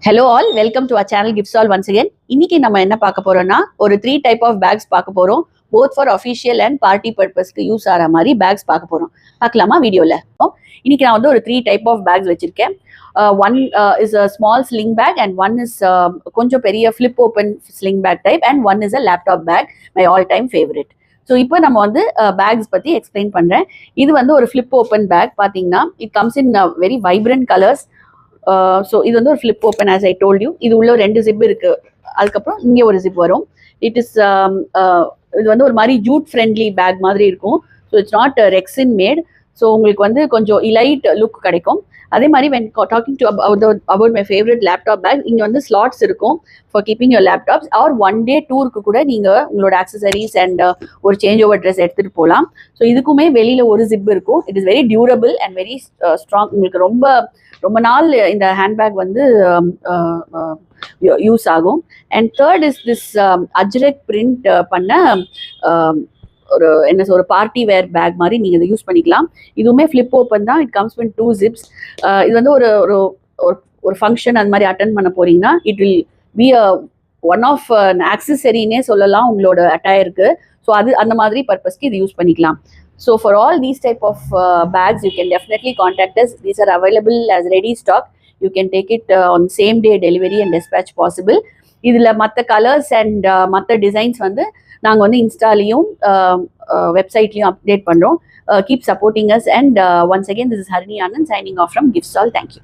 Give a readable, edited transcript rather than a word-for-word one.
Hello all, welcome to our channel Gipsol once again. இன்னைக்கு நம்ம என்ன பார்க்க போறோம்னா ஒரு 3 type of bags பார்க்க போறோம். Both for official and party purpose க்கு யூஸ் ஆற மாதிரி பேக்ஸ் பார்க்க போறோம். பார்க்கலாமா வீடியோல? இன்னைக்கு நான் வந்து ஒரு 3 type of bags வச்சிருக்கேன். One is a small sling bag and one is கொஞ்சம் பெரிய flip open sling bag type and one is a laptop bag, my all time favorite. So இப்போ நம்ம வந்து பேக்ஸ் பற்றி எக்ஸ்பிளைன் பண்ணுறேன். இது வந்து ஒரு ஃப்ளிப் ஓப்பன் பேக் பார்த்தீங்கன்னா it comes in very vibrant colours. So இது வந்து ஒரு flip open as I told you. இது உள்ள 2 ஜிப் இருக்கு. அதுக்கப்புறம் இங்கே ஒரு ஜிப் வரும். இட் இஸ் இது வந்து ஒரு மாதிரி ஜூட் ஃப்ரெண்ட்லி பேக் மாதிரி இருக்கும். So it's not rexine mat. So உங்களுக்கு வந்து கொஞ்சம் இலைட் லுக் கிடைக்கும். அதே மாதிரி when talking to about my favorite laptop bag, இங்கே வந்து ஸ்லாட்ஸ் இருக்கும் for keeping your laptops. Or one day டூருக்கு கூட நீங்கள் உங்களோட ஆக்சசரிஸ் அண்ட் ஒரு சேஞ்ச் ஓவர் ட்ரெஸ் எடுத்துகிட்டு போகலாம். ஸோ இதுக்குமே வெளியில் ஒரு ஜிப் இருக்கும். It is very durable and very strong. உங்களுக்கு ரொம்ப நாள் இந்த ஹேண்ட்பேக் வந்து யூஸ் ஆகும். And third is this Ajrakh print பண்ண ஒரு பார்ட்டி வேர் பேக் மாதிரி நீங்கள் இதை யூஸ் பண்ணிக்கலாம். இதுவுமே ஃப்ளிப் ஓப்பன் தான். It comes with 2 zips. இது வந்து ஒரு ஃபங்க்ஷன் அந்த மாதிரி அட்டன் பண்ண போறீங்கன்னா it will be one of ஆக்சசரினே சொல்லலாம் உங்களோட அட்டையருக்கு. ஸோ அந்த மாதிரி பர்பஸ்க்கு இது யூஸ் பண்ணிக்கலாம். So for all these type of bags, you can definitely contact us. These are available as ready stock. You can take it on same day delivery and dispatch possible. இதில் மற்ற colours and மற்ற designs வந்து நாங்கள் வந்து இன்ஸ்டாலையும் வெப்சைட்லையும் update பண்ணுறோம். Keep supporting us and once again this is Harini Anand signing off from Gipsol. Thank you.